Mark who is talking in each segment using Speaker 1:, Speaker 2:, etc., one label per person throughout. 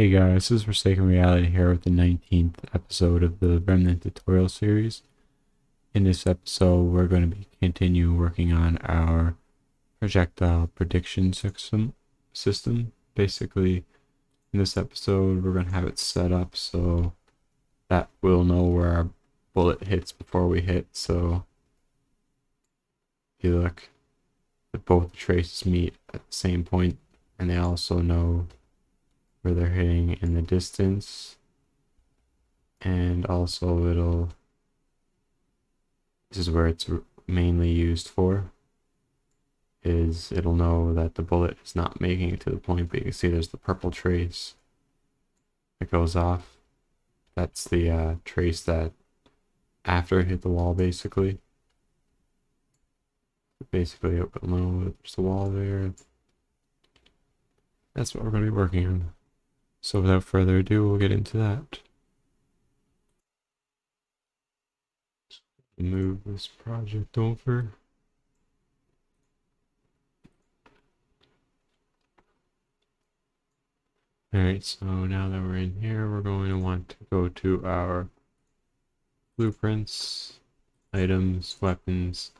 Speaker 1: Hey guys, this is Forsaken Reality here with the 19th episode of the Remnant tutorial series. In this episode, we're going to continue working on our projectile prediction system. Basically, in this episode, we're going to have it set up so that we'll know where our bullet hits before we hit. So, if you look, both traces meet at the same point, and they also know where they're hitting in the distance. And also this is where it's mainly used for, is it'll know that the bullet is not making it to the point, but you can see there's the purple trace that goes off. That's the trace that after it hit the wall, basically. Basically, it will know that there's a wall there. That's what we're going to be working on. So without further ado, we'll get into that. Move this project over. Alright, so now that we're in here, we're going to want to go to our blueprints, items, weapons,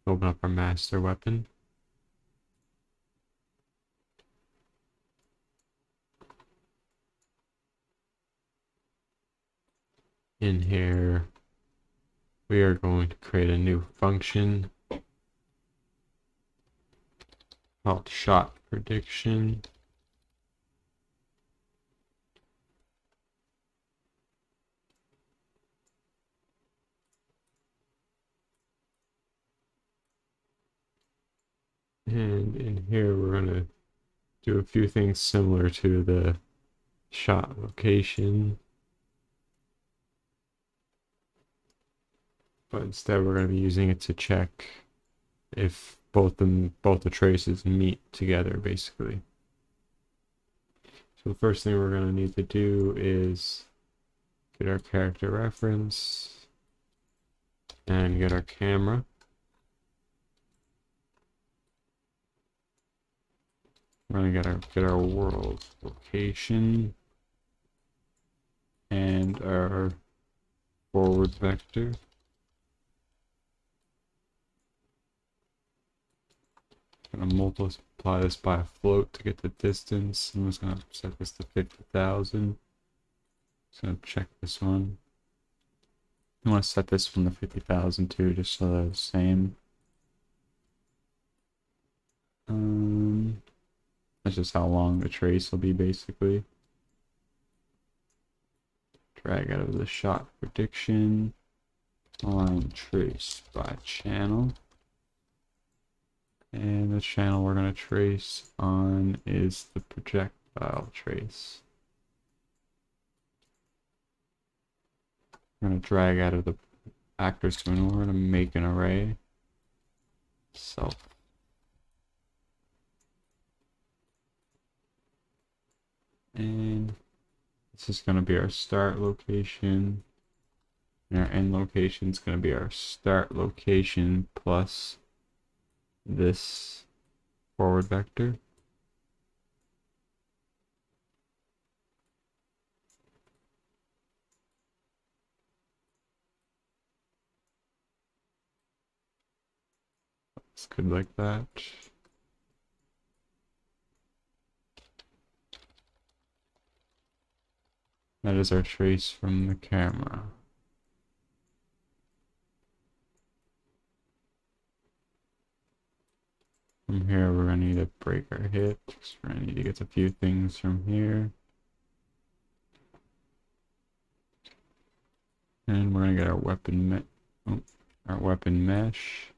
Speaker 1: open up our master weapon. In here, we are going to create a new function called shot prediction. And in here, we're going to do a few things similar to the shot location. But instead, we're going to be using it to check if both the traces meet together, basically. So the first thing we're going to need to do is get our character reference and get our camera. We're gonna get our world location and our forward vector. I'm gonna multiply this by a float to get the distance. I'm just gonna set this to 50,000. Just gonna check this one. I want to set this from the 50,000 too, just so they're the same. That's just how long the trace will be, basically. Drag out of the shot prediction. Align trace by channel. And the channel we're going to trace on is the projectile trace. I'm going to drag out of the actors menu. We're going to make an array. Self. And this is going to be our start location. And our end location is going to be our start location plus this forward vector. It's good like that. That is our trace from the camera. From here, we're going to need to break our hits. We're going to need to get a few things from here. And we're going to get our weapon mesh.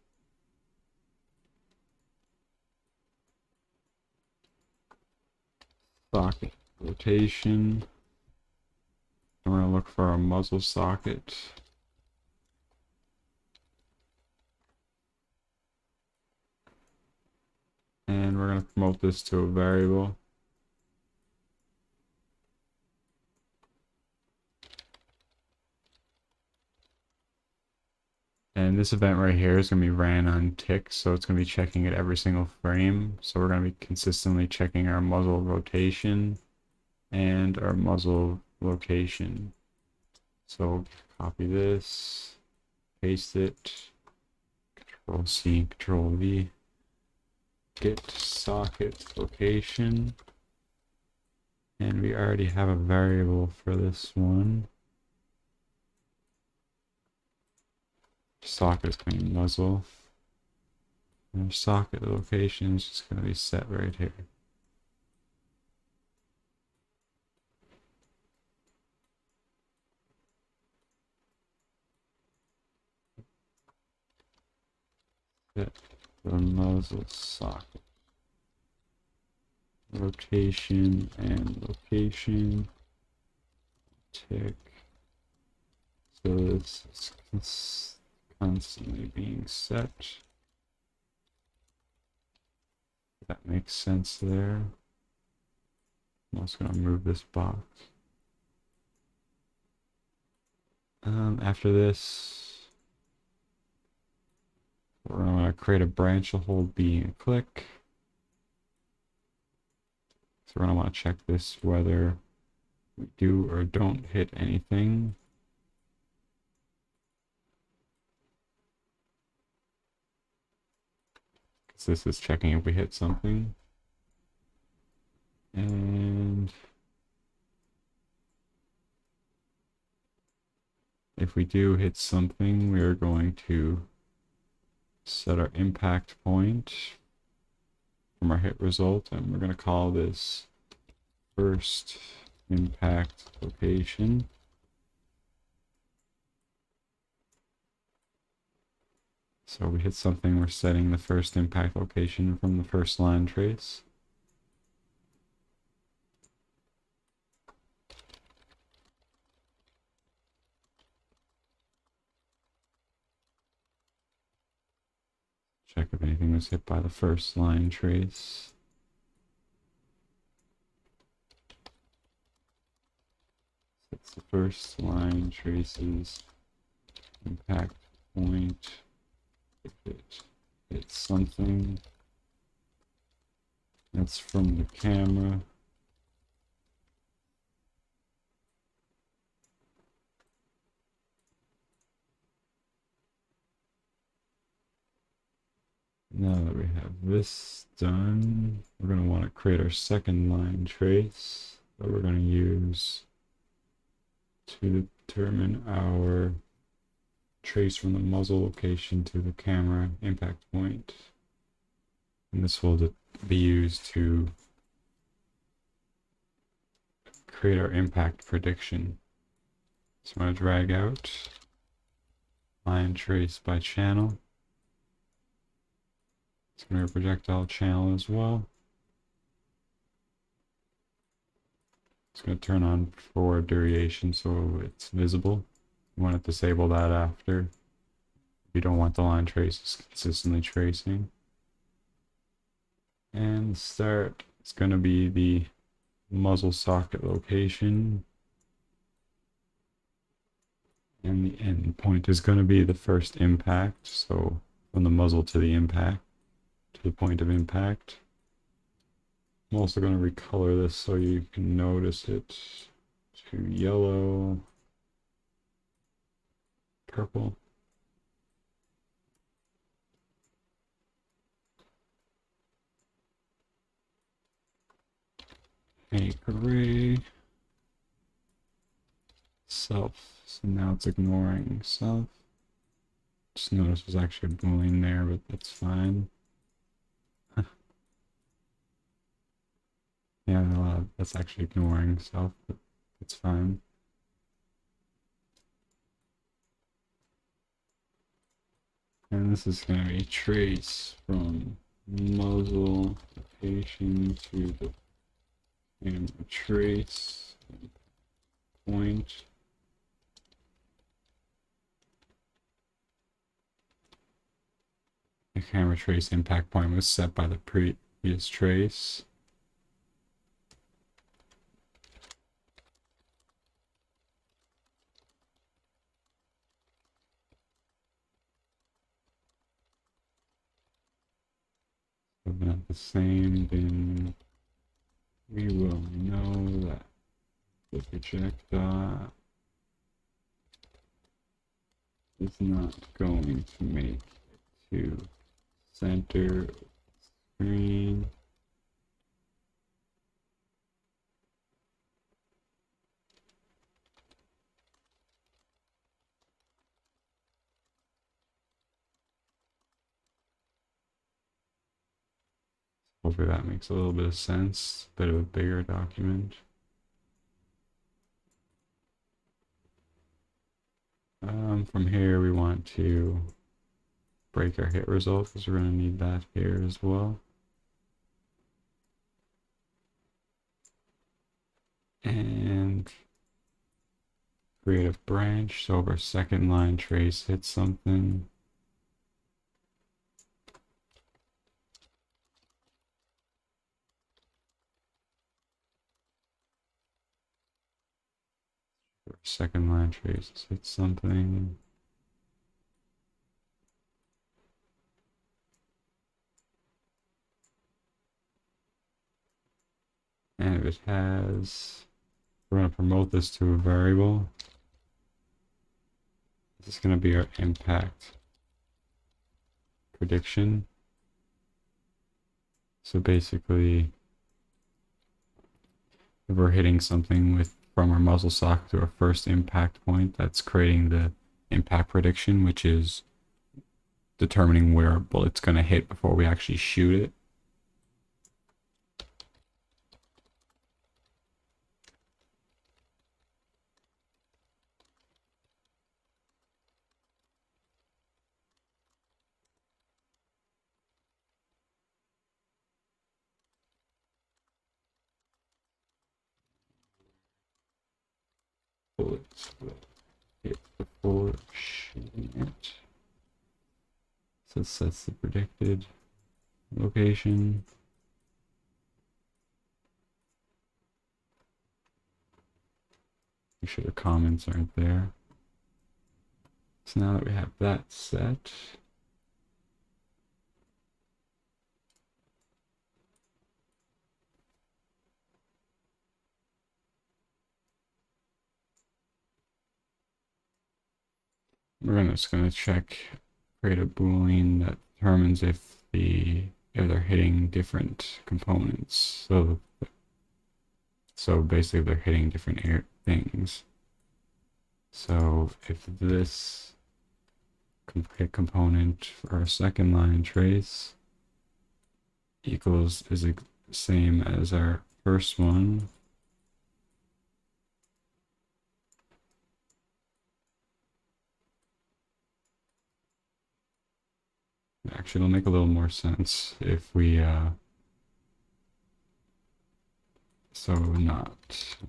Speaker 1: Socket rotation. And we're going to look for our muzzle socket. And we're going to promote this to a variable. And this event right here is going to be ran on tick, so it's going to be checking it every single frame. So we're going to be consistently checking our muzzle rotation and our muzzle location. So copy this, paste it, Control C, Control V, get socket location, and we already have a variable for this one. Socket is going to be muzzle. And our socket location is just going to be set right here. Set the muzzle socket. Rotation and location. Tick. So this is constantly being set. That makes sense there. I'm also going to move this box. After this, we're going to create a branch, a hold B and click. So we're going to want to check this whether we do or don't hit anything. Because this is checking if we hit something. And if we do hit something, we are going to set our impact point from our hit result, and we're going to call this first impact location. So we hit something, we're setting the first impact location from the first line trace. Check if anything was hit by the first line trace. That's the first line trace's impact point. If it hits something that's from the camera, now that we have this done, we're going to want to create our second line trace that we're going to use to determine our trace from the muzzle location to the camera impact point. And this will be used to create our impact prediction. So I'm going to drag out line trace by channel. It's going to be a projectile channel as well. It's going to turn on forward duration so it's visible. You want to disable that after. You don't want the line traces consistently tracing. And start, it's going to be the muzzle socket location. And the end point is going to be the first impact. So from the muzzle to the impact, to the point of impact. I'm also going to recolor this so you can notice it to yellow, purple. Make array self. So now it's ignoring self. Just notice there's actually a boolean there, but that's fine. Yeah, that's actually ignoring self, but it's fine. And this is going to be trace from muzzle location to the camera trace point. The camera trace impact point was set by the previous trace. If not the same, then we will know that the projectile is not going to make it to center screen. Hopefully that makes a little bit of sense. Bit of a bigger document. From here we want to break our hit result because we're going to need that here as well. And create a branch so if our second line trace hits something, second line traces hit something. And if it has, we're going to promote this to a variable. This is going to be our impact prediction. So basically, if we're hitting something with from our muzzle socket to our first impact point, that's creating the impact prediction, which is determining where a bullet's going to hit before we actually shoot it. Bullets will hit before shooting it. So it sets the predicted location. Make sure the comments aren't there. So now that we have that set, we're just gonna check, create a boolean that determines if they're hitting different components. So basically they're hitting different things. So if this hit component for our second line trace is the same as our first one, actually it'll make a little more sense if we we'll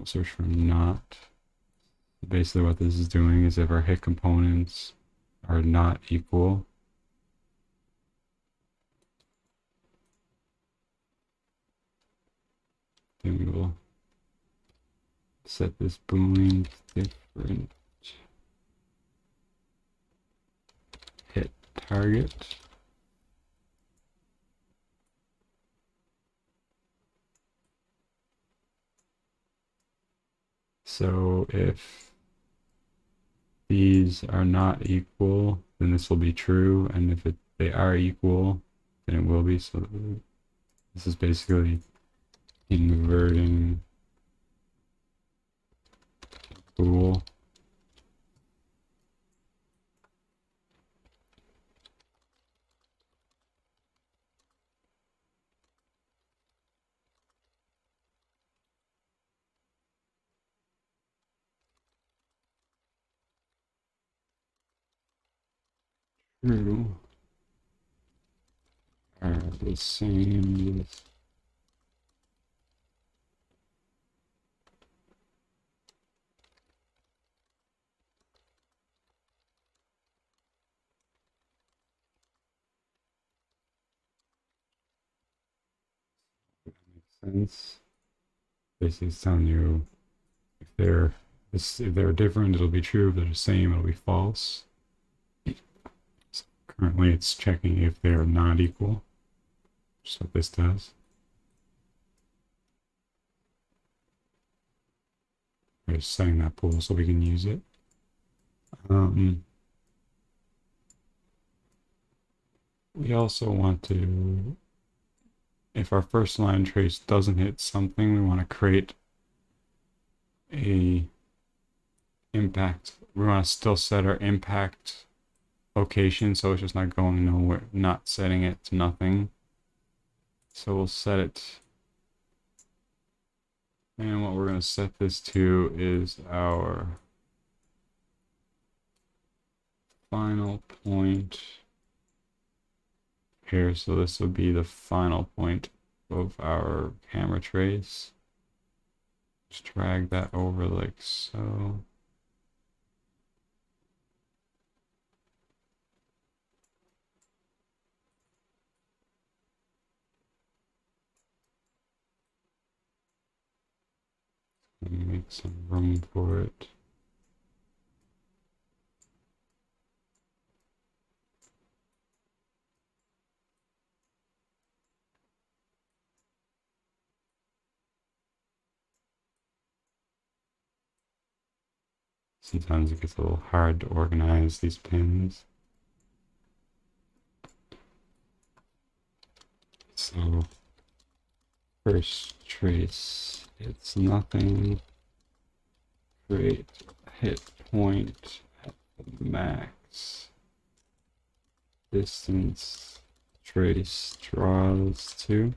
Speaker 1: search for not. Basically what this is doing is if our hit components are not equal, then we will set this boolean different hit target. So if these are not equal, then this will be true, and if they are equal, then it will be. So this is basically inverting bool. True are the same as sense. Basically it's telling you if they're different, it'll be true. If they're the same, it'll be false. So currently it's checking if they're not equal. Just what this does. We're setting that pool so we can use it. We also want to, if our first line trace doesn't hit something, we want to create a impact. We want to still set our impact location so it's just not going nowhere, not setting it to nothing. So we'll set it, and what we're going to set this to is our final point here. So this will be the final point of our camera trace. Just drag that over like so. And make some room for it. Sometimes it gets a little hard to organize these pins. So first trace, it's nothing. Create a hit point at the max. Distance trace draws to.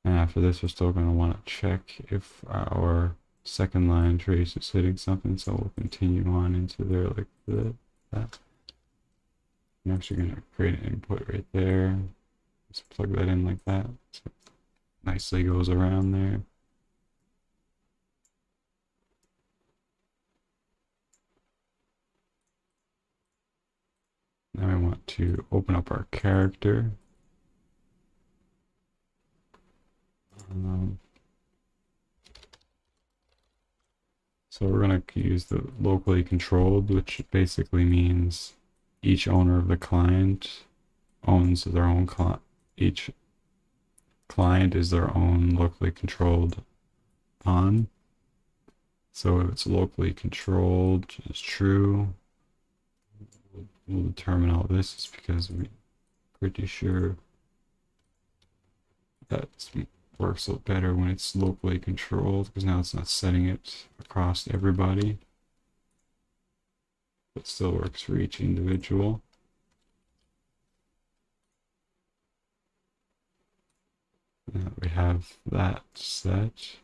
Speaker 1: And after this, we're still going to want to check if our second line trace is hitting something, so we'll continue on into there like that. I'm actually going to create an input right there. Just plug that in like that. So it nicely goes around there. Now we want to open up our character. So we're going to use the locally controlled, which basically means each owner of the client owns their own client. Each client is their own locally controlled pawn. So if it's locally controlled is true, we'll determine all this is because we're pretty sure that works a lot better when it's locally controlled, because now it's not setting it across everybody, but still works for each individual. Now we have that set.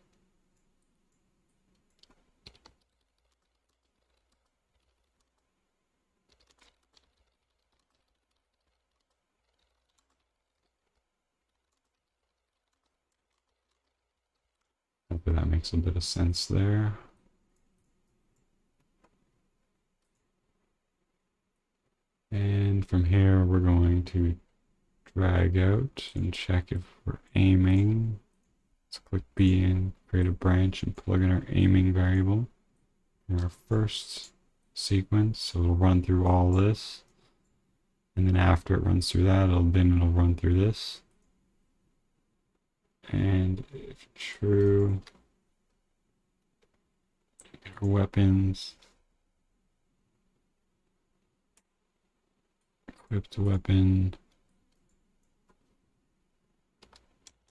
Speaker 1: Hopefully that makes a bit of sense there. And from here, we're going to drag out and check if we're aiming. Let's click B and create a branch and plug in our aiming variable in our first sequence. So it'll run through all this. And then after it runs through that, it'll run through this. And if true, our weapons, equipped weapon,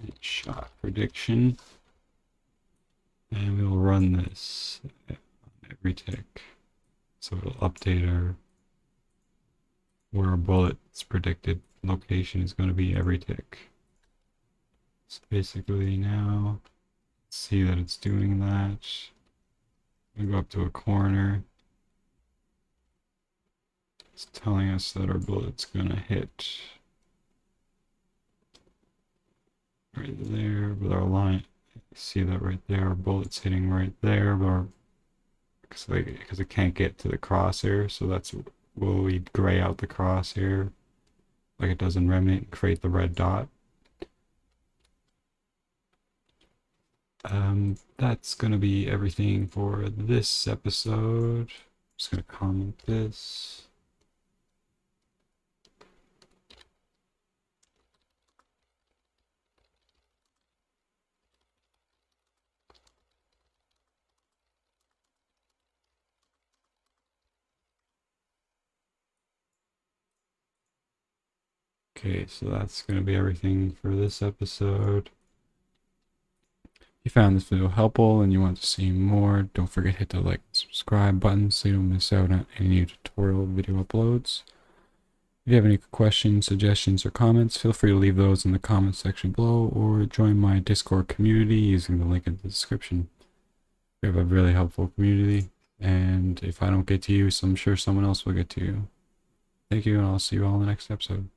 Speaker 1: and shot prediction, and we'll run this on every tick. So it'll update where our bullet's predicted location is going to be every tick. So basically now, see that it's doing that. We go up to a corner. It's telling us that our bullet's gonna hit right there with our line. See that right there, our bullet's hitting right there, but because it can't get to the crosshair, so that's will we gray out the crosshair like it does in Remnant and create the red dot. That's gonna be everything for this episode. Just gonna comment this. Okay, so that's going to be everything for this episode. If you found this video helpful and you want to see more, don't forget to hit the like and subscribe button so you don't miss out on any new tutorial video uploads. If you have any questions, suggestions, or comments, feel free to leave those in the comments section below or join my Discord community using the link in the description. We have a really helpful community, and if I don't get to you, so I'm sure someone else will get to you. Thank you, and I'll see you all in the next episode.